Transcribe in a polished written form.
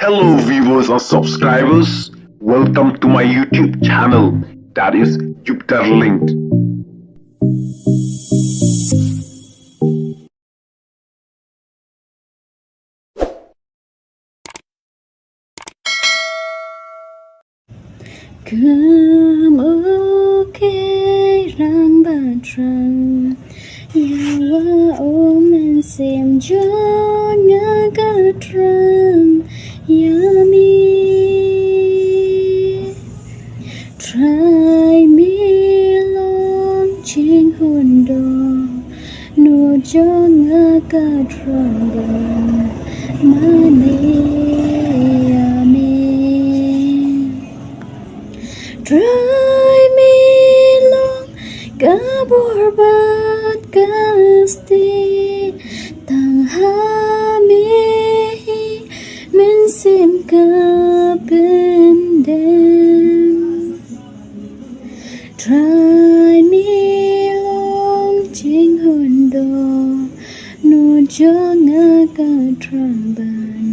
Hello viewers or subscribers, welcome to my YouTube channel, that is Jupiter Linked. Come okay rang bathiang yawa omen sim jonga katram yummy try me long ching hundo no jonga katram mane Trai me long kaborbat kasti tang ha me men sim kapendem Trai me long ching hundo no jonga katramban